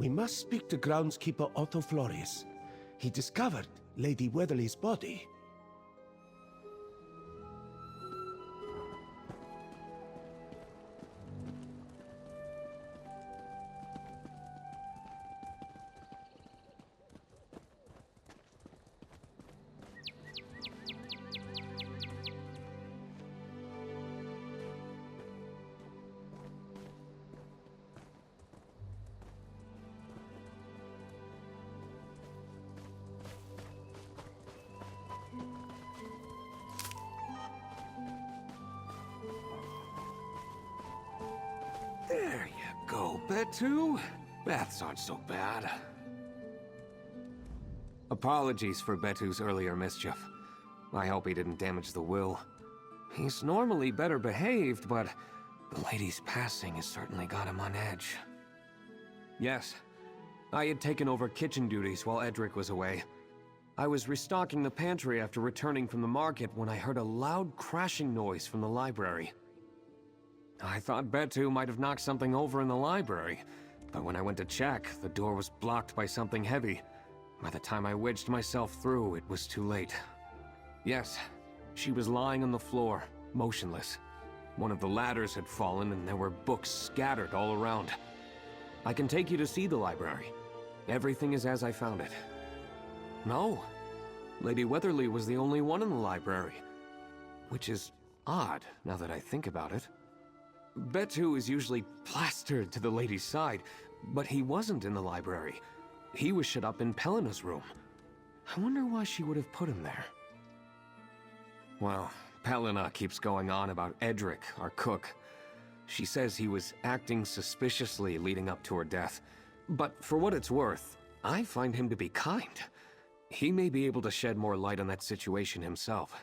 We must speak to groundskeeper Otto Florius. He discovered Lady Weatherleah's body. There you go, Betu. Baths aren't so bad. Apologies for Betu's earlier mischief. I hope he didn't damage the will. He's normally better behaved, but the lady's passing has certainly got him on edge. Yes, I had taken over kitchen duties while Edric was away. I was restocking the pantry after returning from the market when I heard a loud crashing noise from the library. I thought Betu might have knocked something over in the library, but when I went to check, the door was blocked by something heavy. By the time I wedged myself through, it was too late. Yes, she was lying on the floor, motionless. One of the ladders had fallen and there were books scattered all around. I can take you to see the library. Everything is as I found it. No, Lady Weatherleah was the only one in the library, which is odd now that I think about it. Betu is usually plastered to the lady's side, but he wasn't in the library. He was shut up in Pelena's room. I wonder why she would have put him there. Well, Pelena keeps going on about Edric, our cook. She says he was acting suspiciously leading up to her death. But for what it's worth, I find him to be kind. He may be able to shed more light on that situation himself.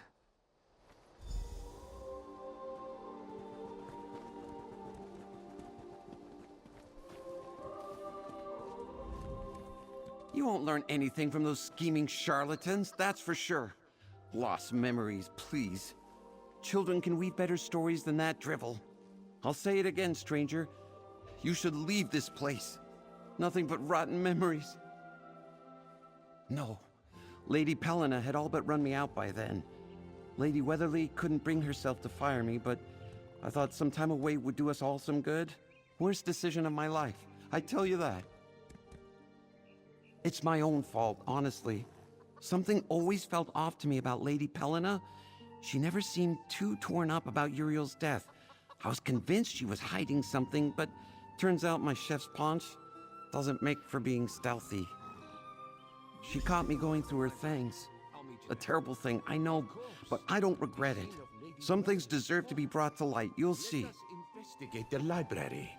You won't learn anything from those scheming charlatans, that's for sure. Lost memories, please. Children can weave better stories than that drivel. I'll say it again, stranger. You should leave this place. Nothing but rotten memories. No. Lady Pelena had all but run me out by then. Lady Weatherleah couldn't bring herself to fire me, but I thought some time away would do us all some good. Worst decision of my life, I tell you that. It's my own fault, honestly. Something always felt off to me about Lady Pelena. She never seemed too torn up about Uriel's death. I was convinced she was hiding something, but turns out my chef's paunch doesn't make for being stealthy. She caught me going through her things. A terrible thing, I know, but I don't regret it. Some things deserve to be brought to light, you'll see. Let us investigate the library.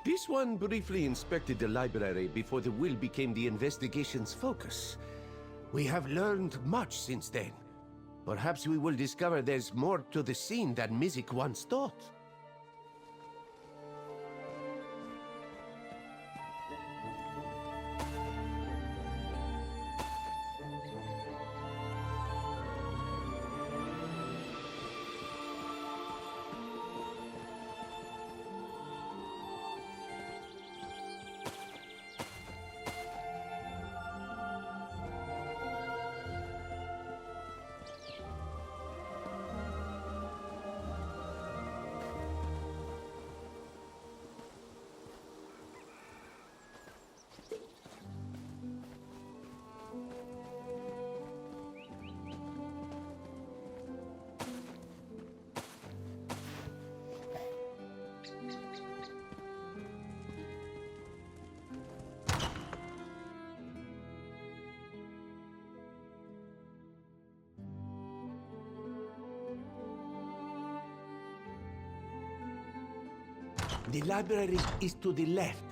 This one briefly inspected the library before the will became the investigation's focus. We have learned much since then. Perhaps we will discover there's more to the scene than Mizik once thought. The library is to the left.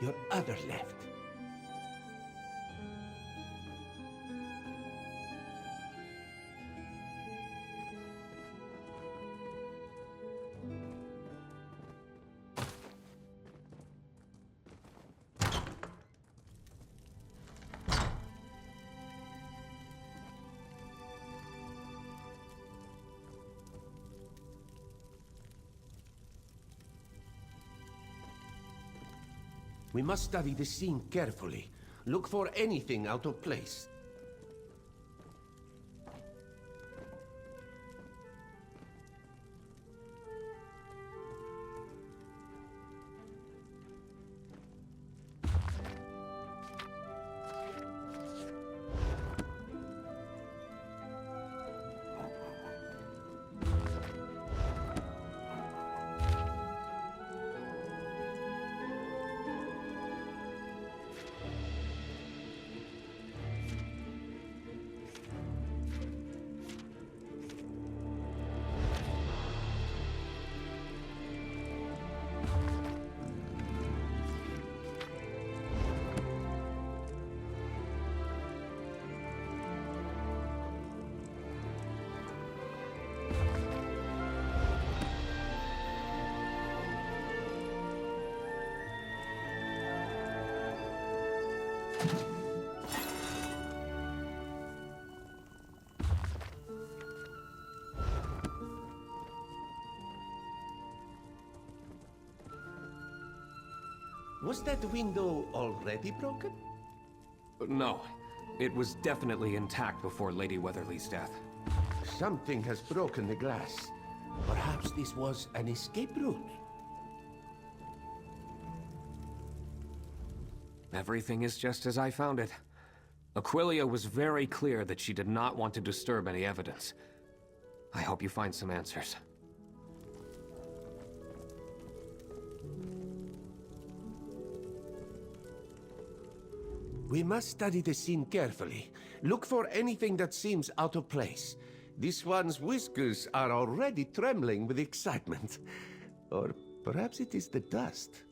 Your other left. We must study the scene carefully. Look for anything out of place. Was that window already broken? No. It was definitely intact before Lady Weatherleah's death. Something has broken the glass. Perhaps this was an escape route. Everything is just as I found it. Aquilia was very clear that she did not want to disturb any evidence. I hope you find some answers. We must study the scene carefully. Look for anything that seems out of place. This one's whiskers are already trembling with excitement. Or perhaps it is the dust.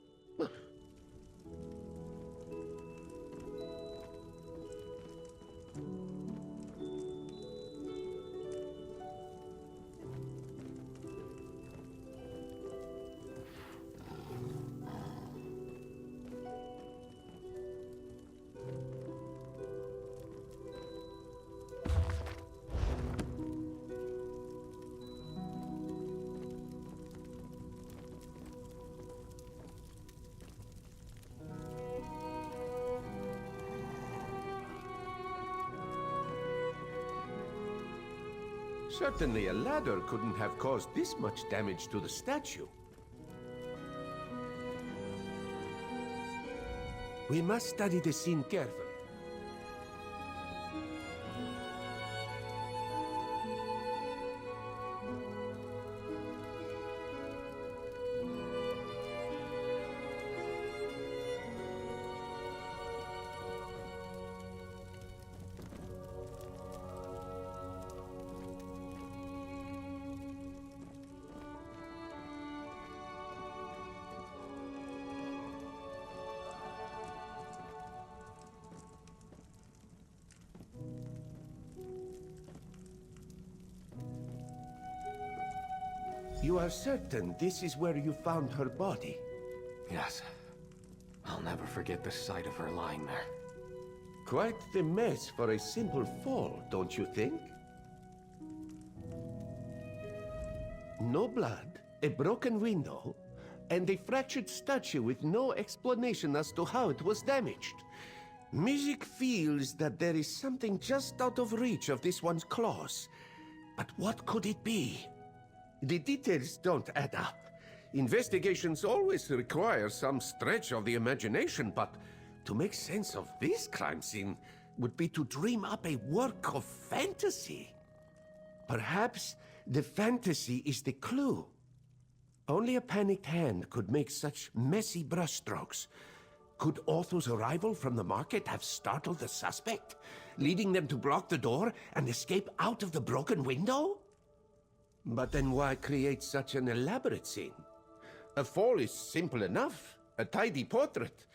Certainly a ladder couldn't have caused this much damage to the statue. We must study the scene carefully. You are certain this is where you found her body? Yes. I'll never forget the sight of her lying there. Quite the mess for a simple fall, don't you think? No blood, a broken window, and a fractured statue with no explanation as to how it was damaged. Music feels that there is something just out of reach of this one's claws. But what could it be? The details don't add up. Investigations always require some stretch of the imagination, but to make sense of this crime scene would be to dream up a work of fantasy. Perhaps the fantasy is the clue. Only a panicked hand could make such messy brushstrokes. Could Otho's arrival from the market have startled the suspect, leading them to block the door and escape out of the broken window? But then why create such an elaborate scene? A fall is simple enough, a tidy portrait.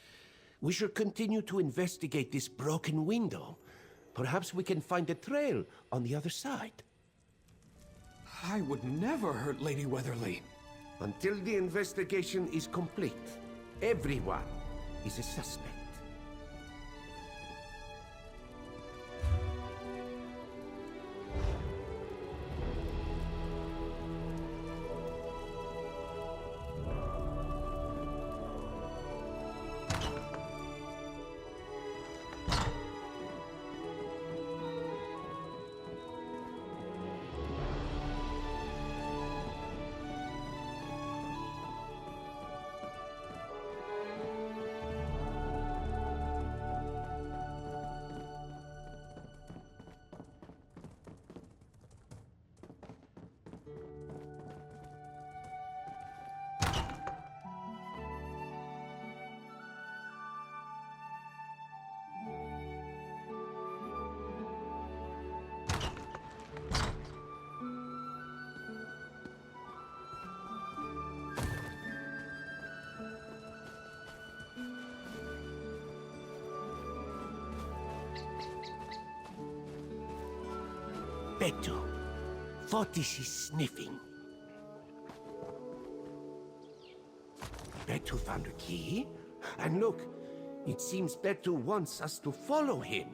We should continue to investigate this broken window. Perhaps we can find a trail on the other side. I would never hurt Lady Weatherleah. Until the investigation is complete, everyone is a suspect. Betu. What is he sniffing? Betu found a key. And look, it seems Betu wants us to follow him.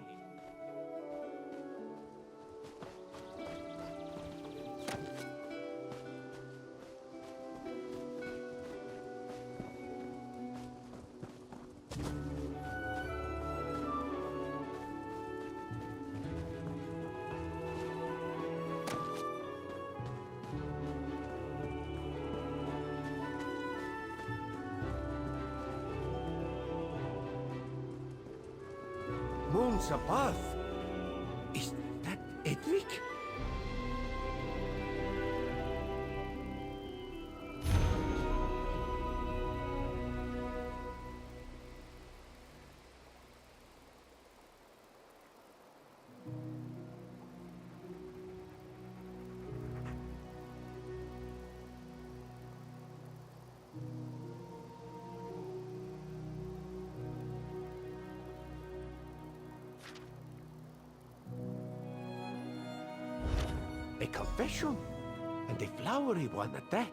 Moons above. Is that Edric? A confession, and a flowery one at that.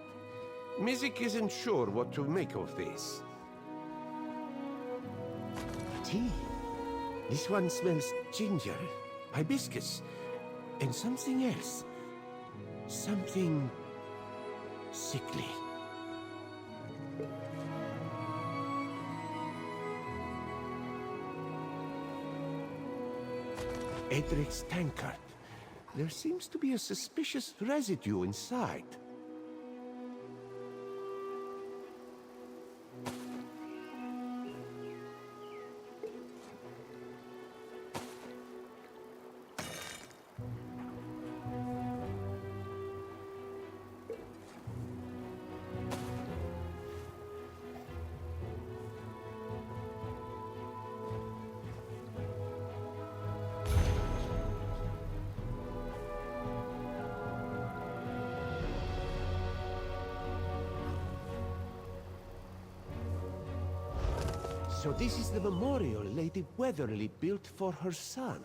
Mizik isn't sure what to make of this. Tea. This one smells ginger, hibiscus, and something else. Something sickly. Edric's tankard. There seems to be a suspicious residue inside. So this is the memorial Lady Weatherleah built for her son.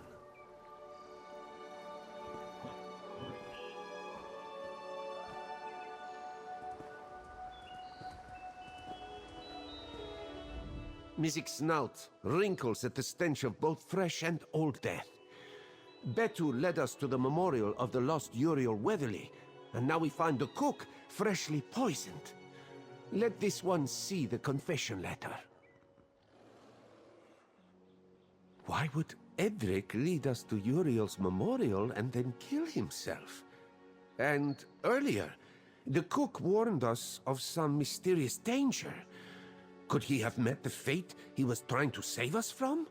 Mizik's snout wrinkles at the stench of both fresh and old death. Betu led us to the memorial of the lost Uriel Weatherleah, and now we find the cook freshly poisoned. Let this one see the confession letter. Why would Edric lead us to Uriel's memorial and then kill himself? And earlier, the cook warned us of some mysterious danger. Could he have met the fate he was trying to save us from?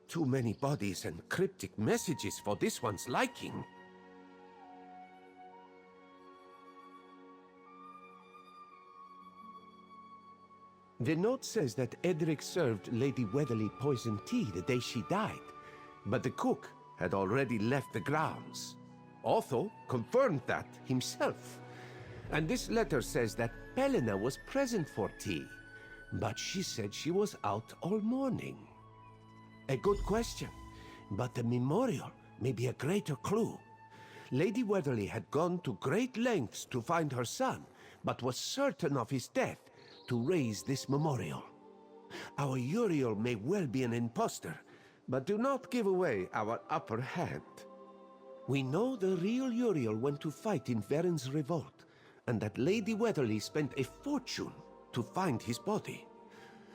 Too many bodies and cryptic messages for this one's liking. The note says that Edric served Lady Weatherleah poisoned tea the day she died, but the cook had already left the grounds. Otho confirmed that himself. And this letter says that Pelena was present for tea, but she said she was out all morning. A good question, but the memorial may be a greater clue. Lady Weatherleah had gone to great lengths to find her son, but was certain of his death to raise this memorial. Our Uriel may well be an impostor, but do not give away our upper hand. We know the real Uriel went to fight in Varen's revolt, and that Lady Weatherleah spent a fortune to find his body.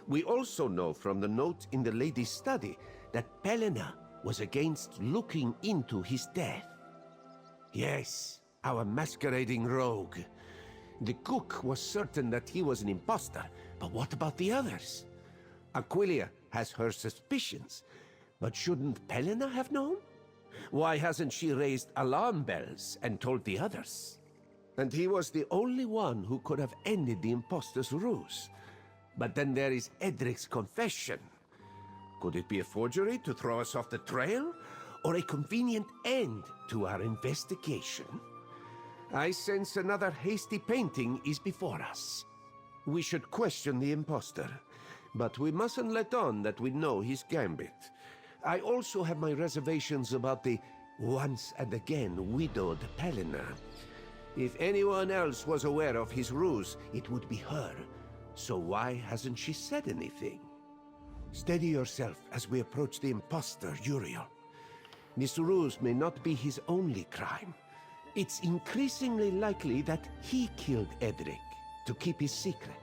We also know from the note in the lady's study that Pelena was against looking into his death. Yes, our masquerading rogue. The cook was certain that he was an impostor, but what about the others? Aquilia has her suspicions, but shouldn't Pelena have known? Why hasn't she raised alarm bells and told the others? And he was the only one who could have ended the impostor's ruse. But then there is Edric's confession. Could it be a forgery to throw us off the trail, or a convenient end to our investigation? I sense another hasty painting is before us. We should question the impostor, but we mustn't let on that we know his gambit. I also have my reservations about the once and again widowed Pelena. If anyone else was aware of his ruse, it would be her. So why hasn't she said anything? Steady yourself as we approach the imposter, Uriel. This ruse may not be his only crime. It's increasingly likely that he killed Edric to keep his secret.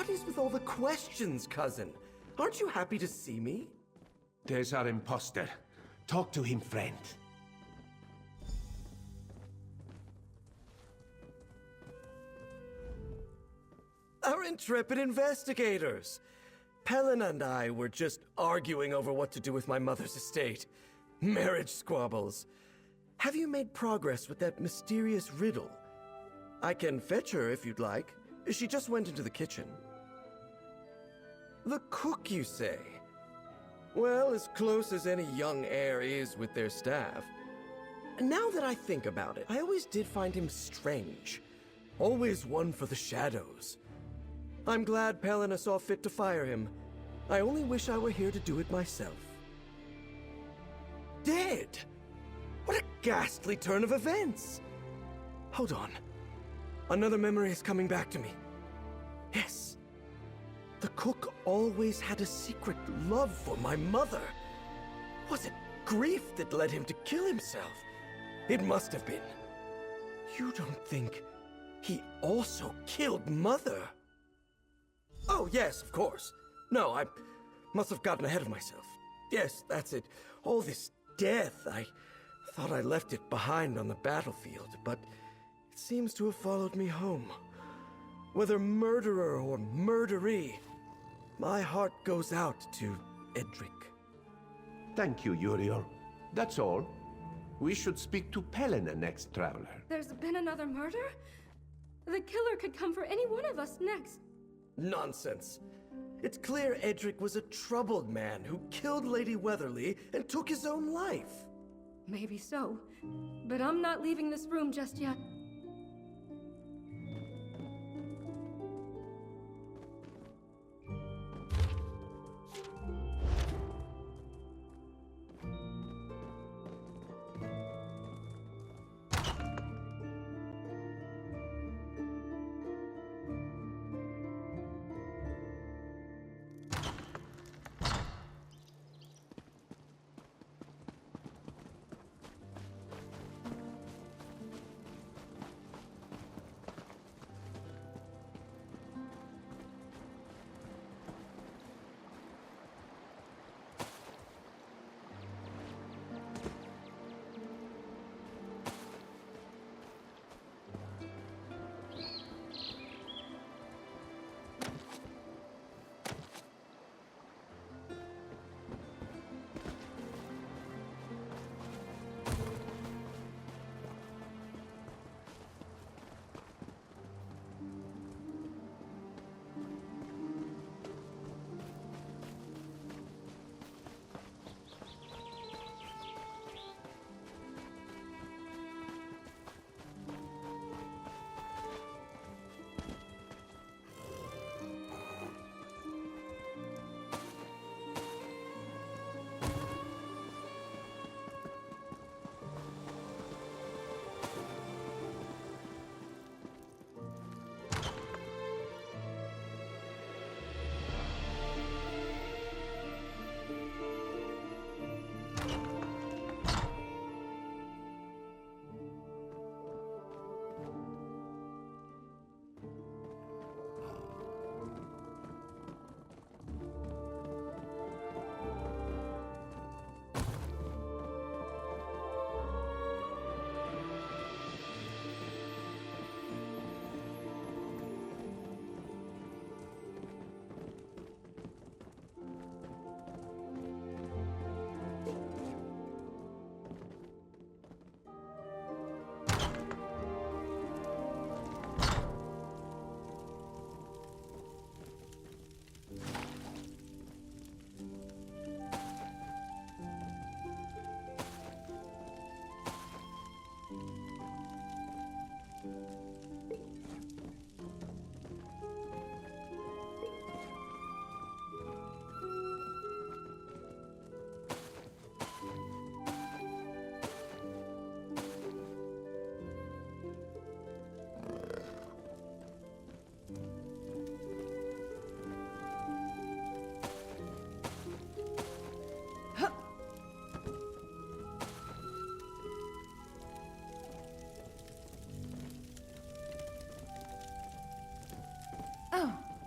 What is with all the questions, cousin? Aren't you happy to see me? There's our imposter. Talk to him, friend. Our intrepid investigators! Pelena and I were just arguing over what to do with my mother's estate. Marriage squabbles. Have you made progress with that mysterious riddle? I can fetch her if you'd like. She just went into the kitchen. The cook, you say? Well, as close as any young heir is with their staff. Now that I think about it, I always did find him strange. Always one for the shadows. I'm glad Pelena saw fit to fire him. I only wish I were here to do it myself. Dead? What a ghastly turn of events! Hold on. Another memory is coming back to me. Yes. The cook always had a secret love for my mother. Was it grief that led him to kill himself? It must have been. You don't think he also killed Mother? Oh, yes, of course. No, I must have gotten ahead of myself. Yes, that's it. All this death, I thought I left it behind on the battlefield, but it seems to have followed me home. Whether murderer or murderee, my heart goes out to Edric. Thank you, Uriel. That's all. We should speak to Pelena next, traveler. There's been another murder? The killer could come for any one of us next. Nonsense. It's clear Edric was a troubled man who killed Lady Weatherleah and took his own life. Maybe so, but I'm not leaving this room just yet.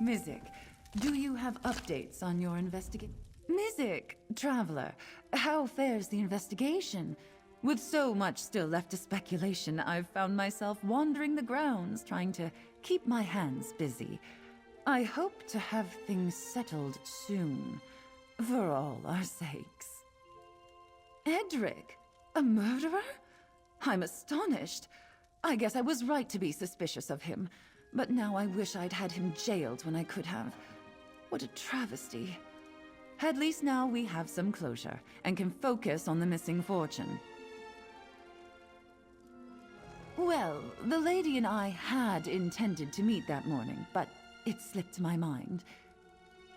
Mizik, do you have updates on your investigation? Mizik, traveler, how fares the investigation? With so much still left to speculation, I've found myself wandering the grounds, trying to keep my hands busy. I hope to have things settled soon, for all our sakes. Edric? A murderer? I'm astonished. I guess I was right to be suspicious of him, but now I wish I'd had him jailed when I could have. What a travesty. At least now we have some closure, and can focus on the missing fortune. Well, the lady and I had intended to meet that morning, but it slipped my mind.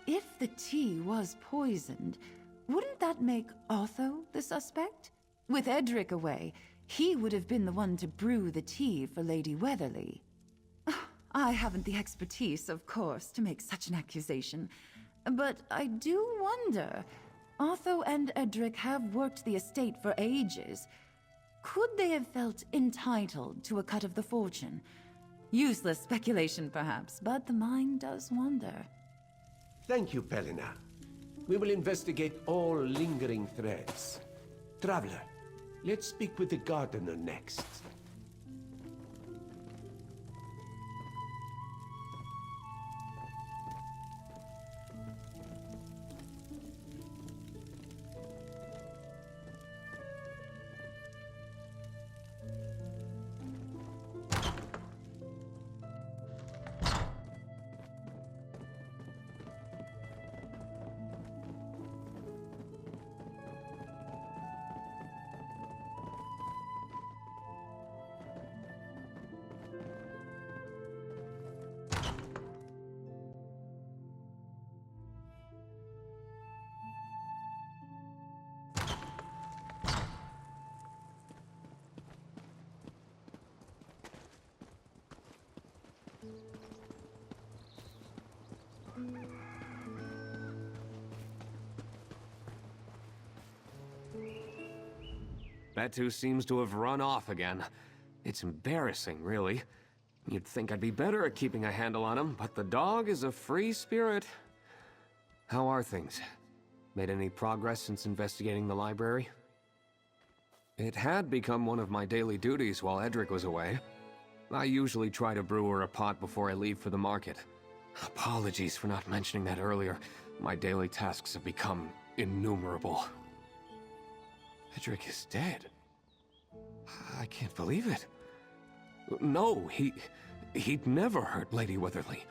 If the tea was poisoned, wouldn't that make Otho the suspect? With Edric away, he would have been the one to brew the tea for Lady Weatherleah. I haven't the expertise, of course, to make such an accusation, but I do wonder. Otho and Edric have worked the estate for ages. Could they have felt entitled to a cut of the fortune? Useless speculation, perhaps, but the mind does wonder. Thank you, Pelina. We will investigate all lingering threads. Traveler, let's speak with the gardener next. Betu seems to have run off again. It's embarrassing, really. You'd think I'd be better at keeping a handle on him, but the dog is a free spirit. How are things? Made any progress since investigating the library? It had become one of my daily duties while Edric was away. I usually try to brew her a pot before I leave for the market. Apologies for not mentioning that earlier. My daily tasks have become innumerable. Edric is dead. I can't believe it. No, he'd never hurt Lady Weatherleah.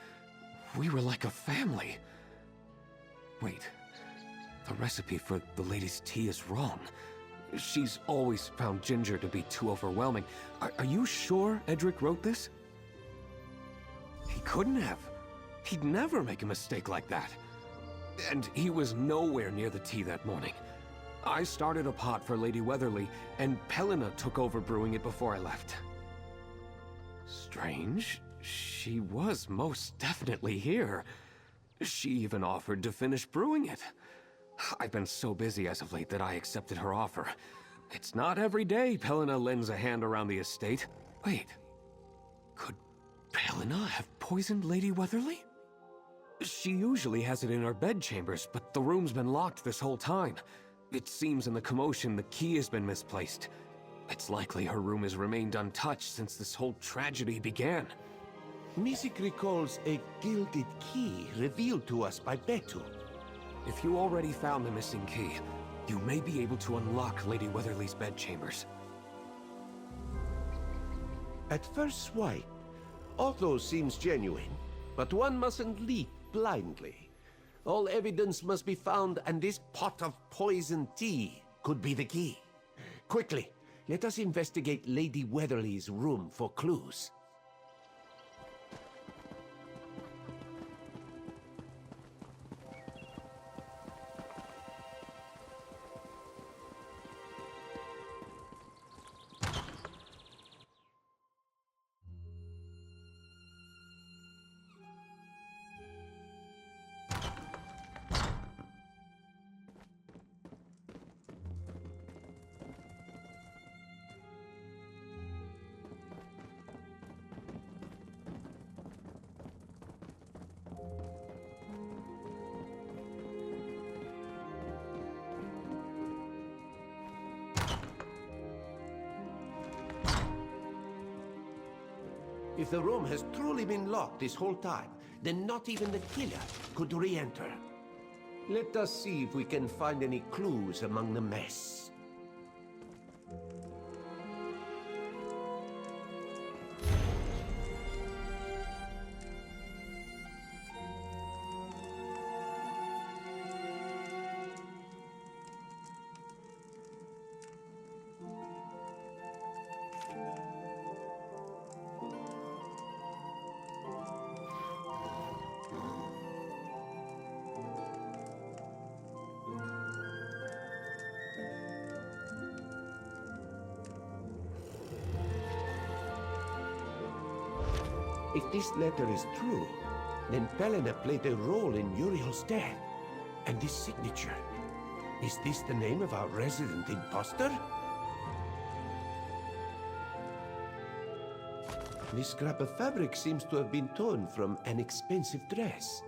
We were like a family. Wait, the recipe for the lady's tea is wrong. She's always found ginger to be too overwhelming. Are you sure Edric wrote this? He couldn't have. He'd never make a mistake like that. And he was nowhere near the tea that morning. I started a pot for Lady Weatherleah, and Pelina took over brewing it before I left. Strange. She was most definitely here. She even offered to finish brewing it. I've been so busy as of late that I accepted her offer. It's not every day Pelina lends a hand around the estate. Wait. Could Pelina have poisoned Lady Weatherleah? She usually has it in her bedchambers, but the room's been locked this whole time. It seems in the commotion the key has been misplaced. It's likely her room has remained untouched since this whole tragedy began. Mizik recalls a gilded key revealed to us by Betu. If you already found the missing key, you may be able to unlock Lady Weatherleah's bedchambers. At first swipe, Otho seems genuine, but one mustn't leap blindly. All evidence must be found, and this pot of poisoned tea could be the key. Quickly, let us investigate Lady Weatherleah's room for clues. If the room has truly been locked this whole time, then not even the killer could re-enter. Let us see if we can find any clues among the mess. If this letter is true, then Pelena played a role in Uriel's death. And this signature, is this the name of our resident imposter? This scrap of fabric seems to have been torn from an expensive dress.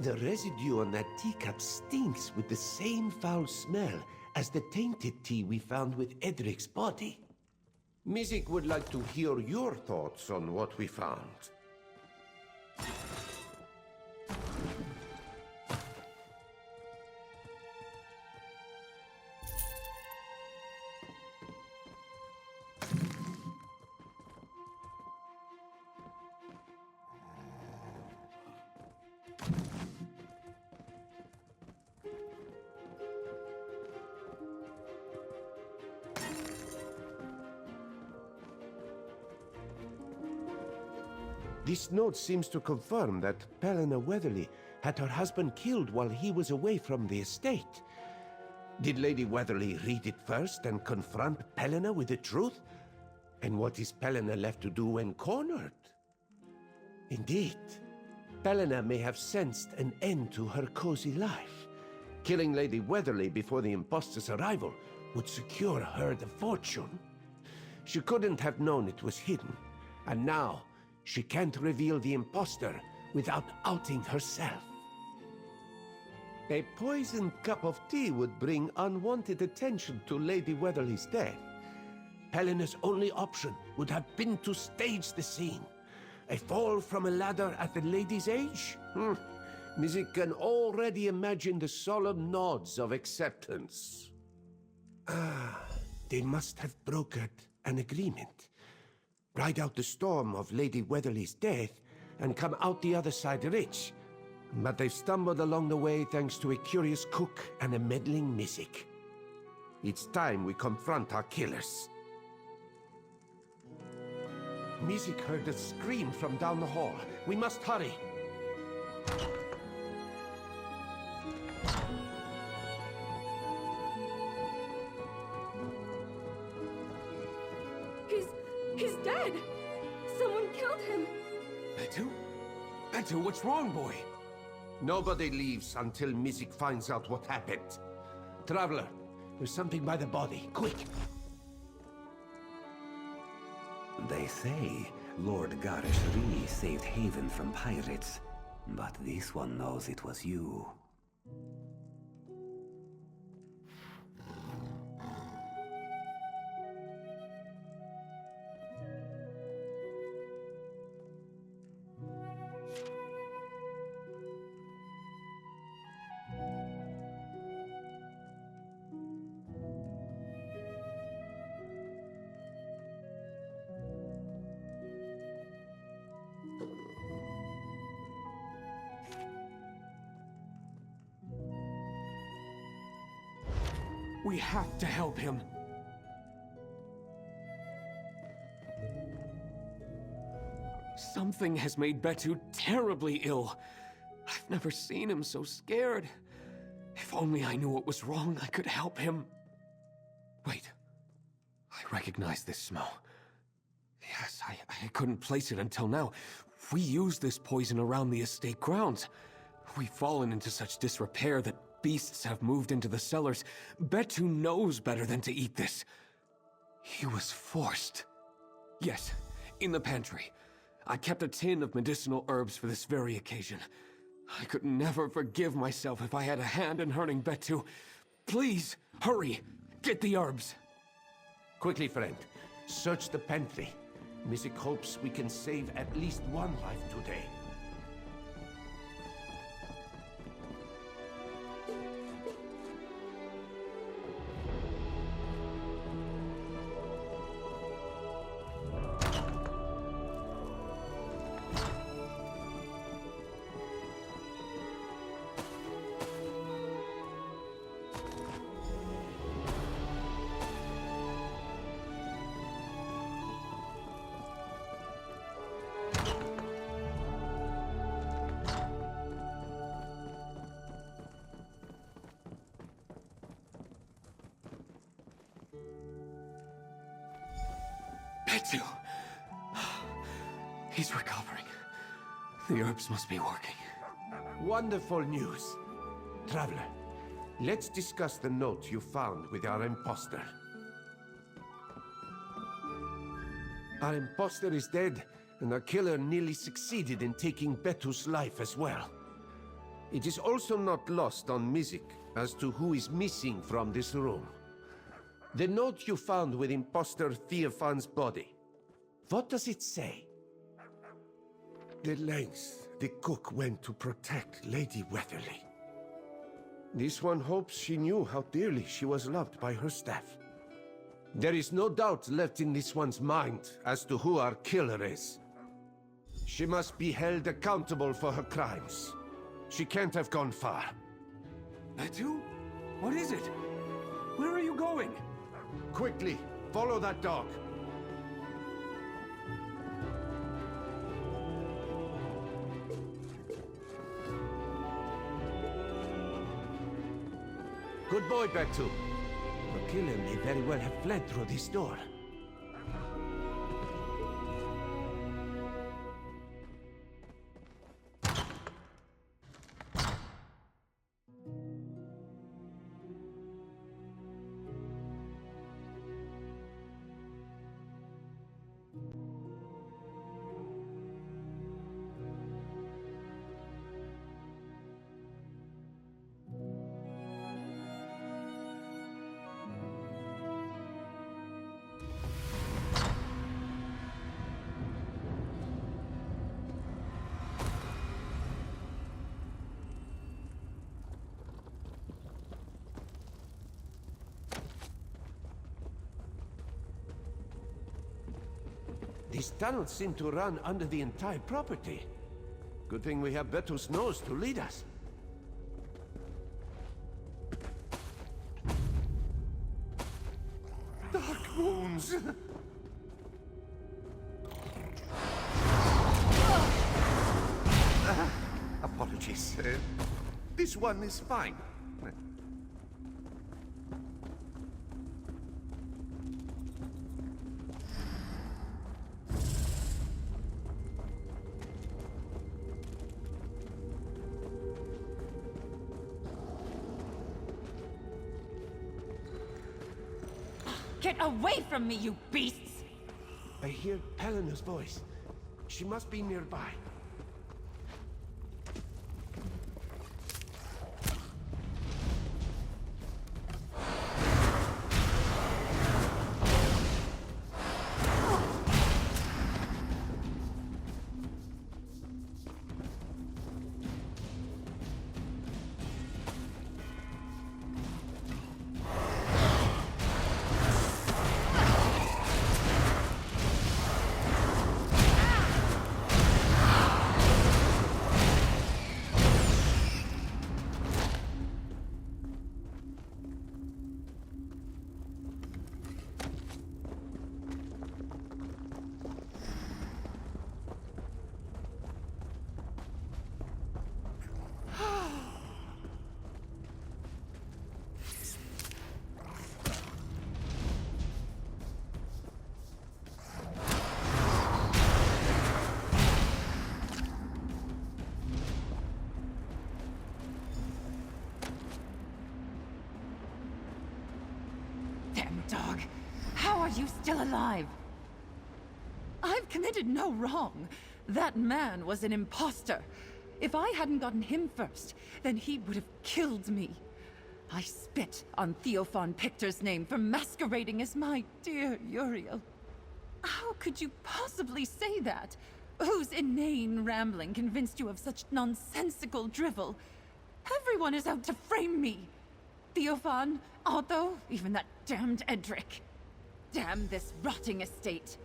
The residue on that teacup stinks with the same foul smell as the tainted tea we found with Edric's body. Mizik would like to hear your thoughts on what we found. This note seems to confirm that Pelena Weatherly had her husband killed while he was away from the estate. Did Lady Weatherly read it first and confront Pelena with the truth? And what is Pelena left to do when cornered? Indeed, Pelena may have sensed an end to her cozy life. Killing Lady Weatherly before the imposter's arrival would secure her the fortune. She couldn't have known it was hidden, and now she can't reveal the imposter without outing herself. A poisoned cup of tea would bring unwanted attention to Lady Weatherly's death. Pelena's only option would have been to stage the scene. A fall from a ladder at the lady's age? Mizik can already imagine the solemn nods of acceptance. They must have brokered an agreement. Ride out the storm of Lady Weatherly's death and come out the other side rich. But they've stumbled along the way thanks to a curious cook and a meddling Mizik. It's time we confront our killers. Mizik heard a scream from down the hall. We must hurry. He's dead! Someone killed him! Betu? Betu, what's wrong, boy? Nobody leaves until Mizik finds out what happened. Traveler, there's something by the body. Quick! They say Lord Garishri saved Haven from pirates, but this one knows it was you. We have to help him. Something has made Betu terribly ill. I've never seen him so scared. If only I knew what was wrong, I could help him. Wait. I recognize this smell. Yes, I couldn't place it until now. We used this poison around the estate grounds. We've fallen into such disrepair that beasts have moved into the cellars. Betu knows better than to eat this. He was forced. Yes, in the pantry. I kept a tin of medicinal herbs for this very occasion. I could never forgive myself if I had a hand in hurting Betu. Please, hurry! Get the herbs. Quickly, friend. Search the pantry. Mystic hopes we can save at least one life today. Betu! He's recovering. The herbs must be working. Wonderful news. Traveler, let's discuss the note you found with our imposter. Our imposter is dead, and our killer nearly succeeded in taking Betu's life as well. It is also not lost on Mizik as to who is missing from this room. The note you found with imposter Theophan's body. What does it say? The lengths the cook went to protect Lady Weatherleah. This one hopes she knew how dearly she was loved by her staff. There is no doubt left in this one's mind as to who our killer is. She must be held accountable for her crimes. She can't have gone far. Betu? What is it? Where are you going? Quickly, follow that dog. Good boy, Betu. The killer may very well have fled through this door. These tunnels seem to run under the entire property. Good thing we have Betu's nose to lead us. Dark wounds! Apologies. This one is fine. Get away from me, you beasts! I hear Helena's voice. She must be nearby. Dog, how are you still alive? I've committed no wrong. That man was an imposter. If I hadn't gotten him first, then he would have killed me. I spit on Theophan Pictor's name for masquerading as my dear Uriel. How could you possibly say that? Whose inane rambling convinced you of such nonsensical drivel? Everyone is out to frame me. Theophan, Otto, even that damned Edric. Damn this rotting estate.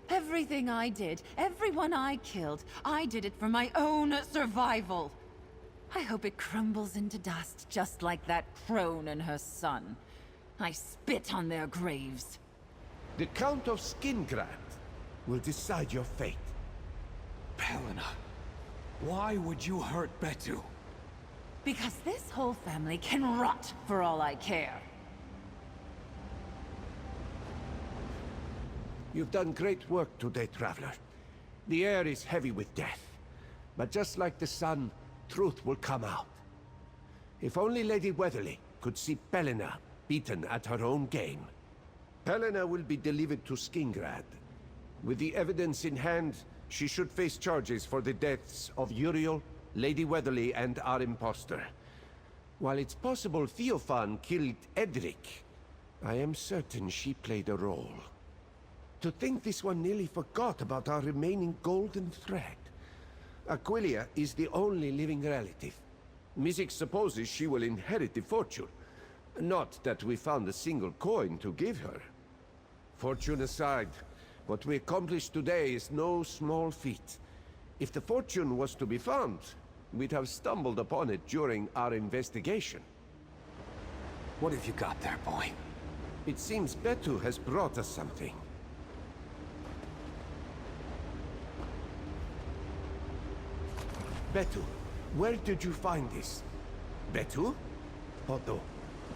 Everything I did, everyone I killed, I did it for my own survival. I hope it crumbles into dust just like that crone and her son. I spit on their graves. The Count of Skingrad will decide your fate. Helena, why would you hurt Betu? Because this whole family can rot for all I care. You've done great work today, Traveler. The air is heavy with death. But just like the sun, truth will come out. If only Lady Weatherleah could see Pelena beaten at her own game. Pelena will be delivered to Skingrad. With the evidence in hand, she should face charges for the deaths of Uriel, Lady Weatherleah, and our impostor. While it's possible Theophan killed Edric, I am certain she played a role. To think this one nearly forgot about our remaining golden thread. Aquilia is the only living relative. Mizik supposes she will inherit the fortune. Not that we found a single coin to give her. Fortune aside, what we accomplished today is no small feat. If the fortune was to be found, we'd have stumbled upon it during our investigation. What have you got there, boy? It seems Betu has brought us something. Betu, where did you find this? Betu? Otto,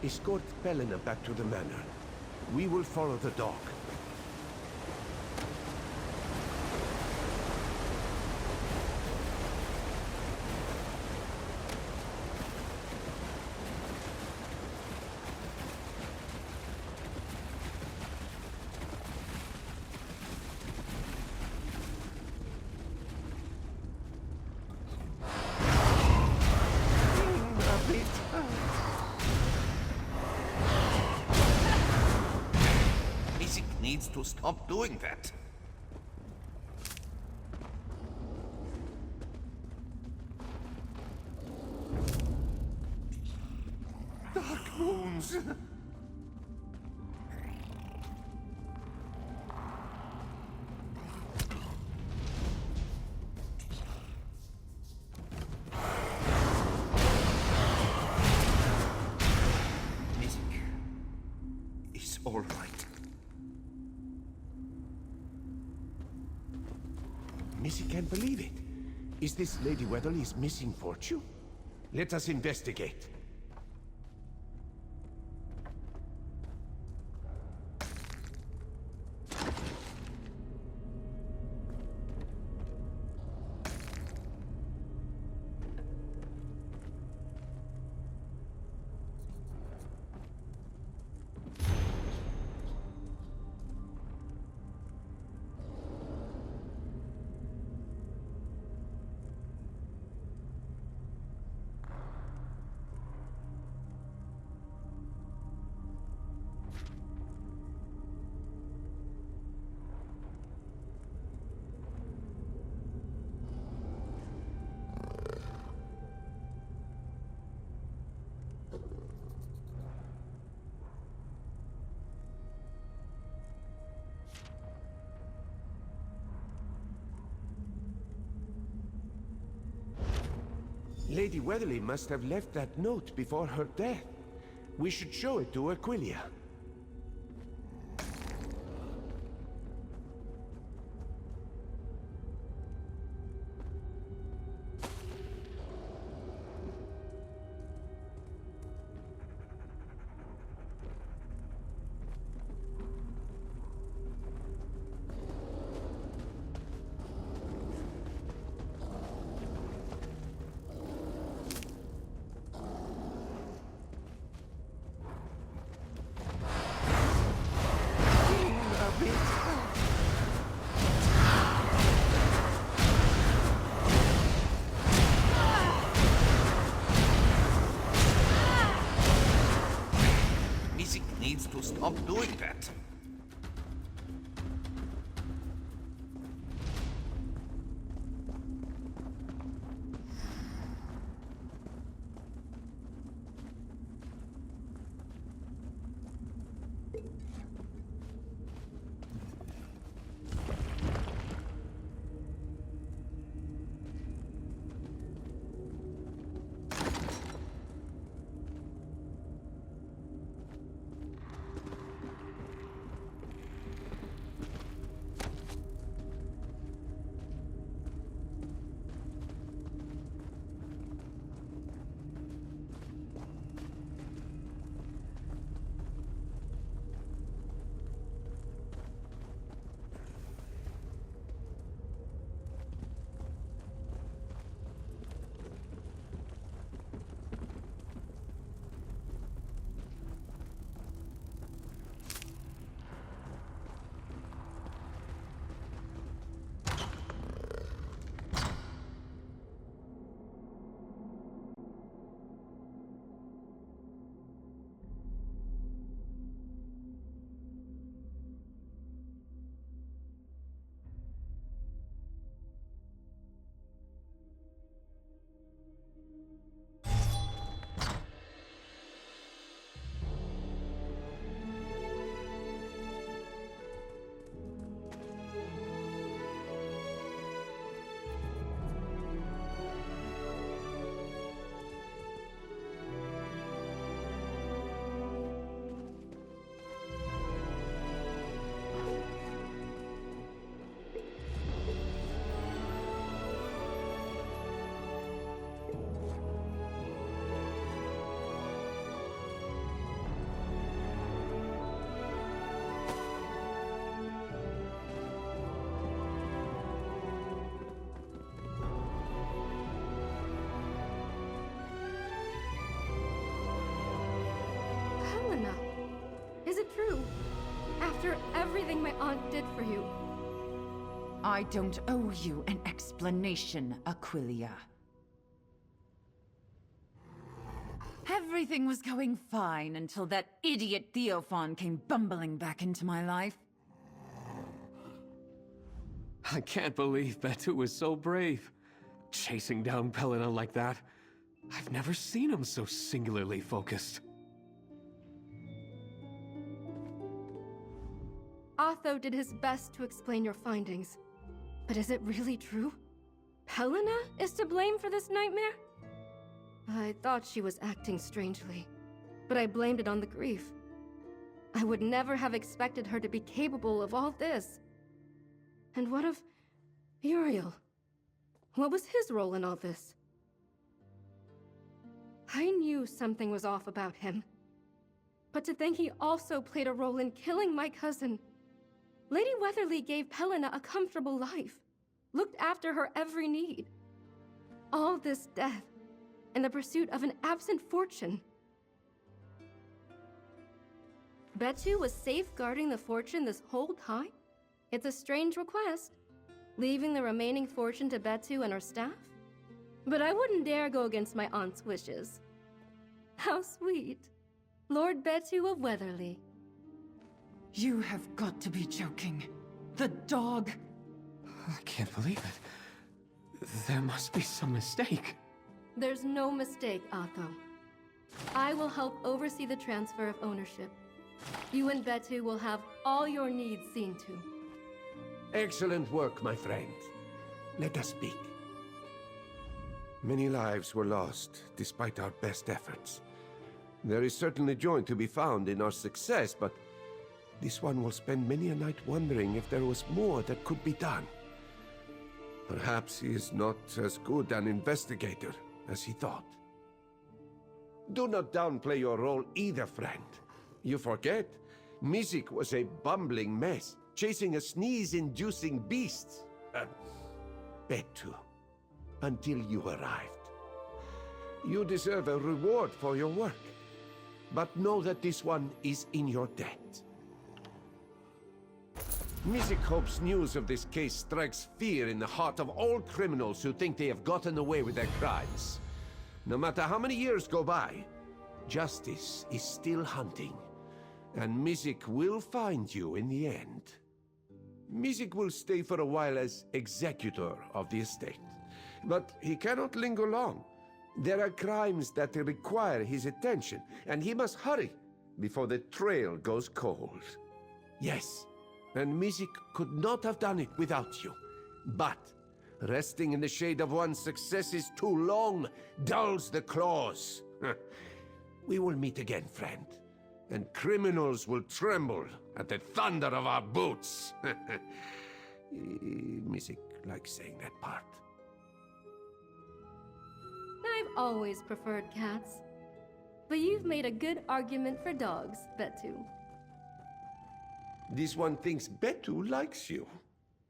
escort Pelena back to the manor. We will follow the dog. Needs to stop doing that. Dark moons! Mizik is all right. Missy can't believe it. Is this Lady Weatherleah's missing fortune? Let us investigate. Lady Weatherleah must have left that note before her death. We should show it to Aquilia. needs to stop doing that. Helena, is it true? After everything my aunt did for you, I don't owe you an explanation, Aquilia. Everything was going fine until that idiot Theophan came bumbling back into my life. I can't believe Betu was so brave. Chasing down Pelina like that. I've never seen him so singularly focused. Otho did his best to explain your findings. But is it really true? Helena is to blame for this nightmare? I thought she was acting strangely, but I blamed it on the grief. I would never have expected her to be capable of all this. And what of Uriel? What was his role in all this? I knew something was off about him. But to think he also played a role in killing my cousin. Lady Weatherleah gave Pelina a comfortable life, looked after her every need. All this death, in the pursuit of an absent fortune. Betu was safeguarding the fortune this whole time? It's a strange request, leaving the remaining fortune to Betu and her staff? But I wouldn't dare go against my aunt's wishes. How sweet. Lord Betu of Weatherleah. You have got to be joking. The dog... I can't believe it. There must be some mistake. There's no mistake, Otho. I will help oversee the transfer of ownership. You and Betu will have all your needs seen to. Excellent work, my friend. Let us speak. Many lives were lost, despite our best efforts. There is certainly joy to be found in our success, but this one will spend many a night wondering if there was more that could be done. Perhaps he is not as good an investigator as he thought. Do not downplay your role either, friend. You forget, Mizik was a bumbling mess, chasing a sneeze-inducing beast. Betu, until you arrived. You deserve a reward for your work, but know that this one is in your debt. Mizik hopes news of this case strikes fear in the heart of all criminals who think they have gotten away with their crimes. No matter how many years go by, justice is still hunting. and Mizik will find you in the end. Mizik will stay for a while as executor of the estate, but he cannot linger long. There are crimes that require his attention, and he must hurry before the trail goes cold. Yes, and Mizik could not have done it without you. But resting in the shade of one's successes too long dulls the claws. We will meet again, friend, and criminals will tremble at the thunder of our boots. Mizik likes saying that part. I've always preferred cats. But you've made a good argument for dogs, Betu. This one thinks Betu likes you.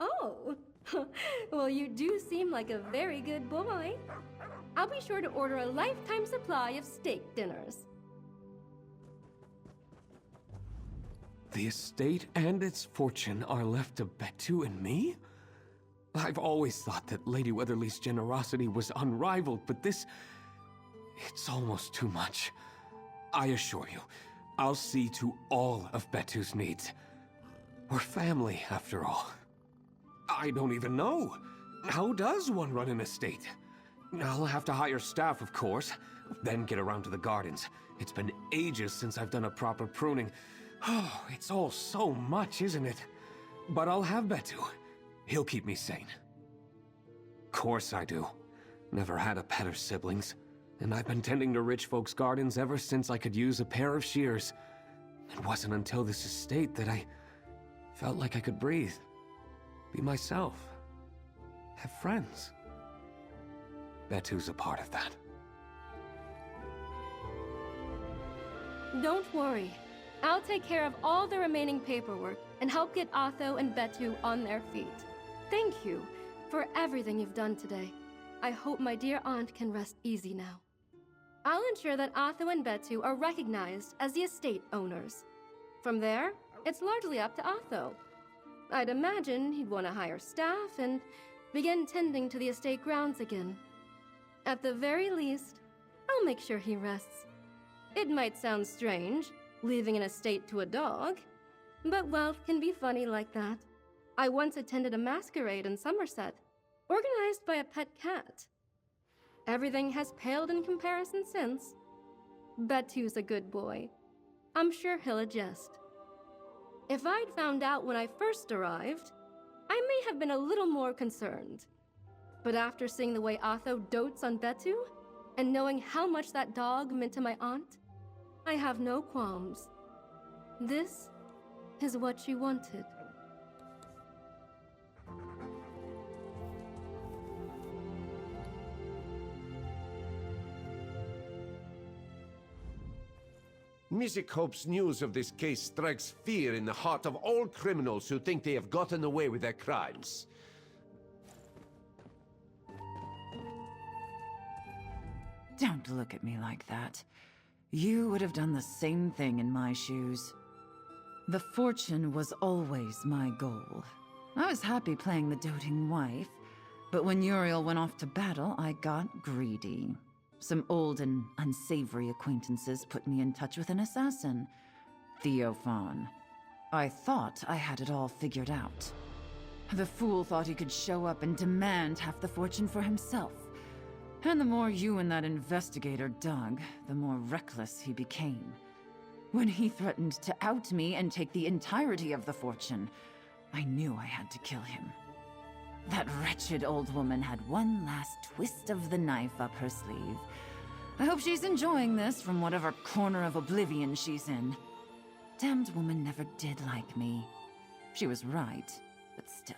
Oh, well, you do seem like a very good boy. I'll be sure to order a lifetime supply of steak dinners. The estate and its fortune are left to Betu and me? I've always thought that Lady Weatherleah's generosity was unrivaled, but this... it's almost too much. I assure you, I'll see to all of Betu's needs. We're family, after all. I don't even know. How does one run an estate? I'll have to hire staff, of course, then get around to the gardens. It's been ages since I've done a proper pruning. Oh, it's all so much, isn't it? But I'll have Betu. He'll keep me sane. Course I do. Never had a pet or siblings. And I've been tending to rich folks' gardens ever since I could use a pair of shears. It wasn't until this estate that I felt like I could breathe. Be myself. Have friends. Betu's a part of that. Don't worry. I'll take care of all the remaining paperwork and help get Otho and Betu on their feet. Thank you for everything you've done today. I hope my dear aunt can rest easy now. I'll ensure that Otho and Betu are recognized as the estate owners. From there, it's largely up to Otho. I'd imagine he'd want to hire staff and begin tending to the estate grounds again. At the very least, I'll make sure he rests. It might sound strange, leaving an estate to a dog, but wealth can be funny like that. I once attended a masquerade in Somerset, organized by a pet cat. Everything has paled in comparison since. Betu's a good boy. I'm sure he'll adjust. If I'd found out when I first arrived, I may have been a little more concerned. But after seeing the way Otho dotes on Betu, and knowing how much that dog meant to my aunt, I have no qualms. This is what she wanted. Mizik hopes news of this case strikes fear in the heart of all criminals who think they have gotten away with their crimes. Don't look at me like that. You would have done the same thing in my shoes. The fortune was always my goal. I was happy playing the doting wife, but when Uriel went off to battle, I got greedy. Some old and unsavory acquaintances put me in touch with an assassin, Theophan. I thought I had it all figured out. The fool thought he could show up and demand half the fortune for himself. And the more you and that investigator dug, the more reckless he became. When he threatened to out me and take the entirety of the fortune, I knew I had to kill him. That wretched old woman had one last twist of the knife up her sleeve. I hope she's enjoying this from whatever corner of oblivion she's in. Damned woman never did like me. She was right, but still.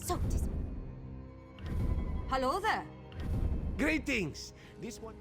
so dis... Hello there. Greetings! This one...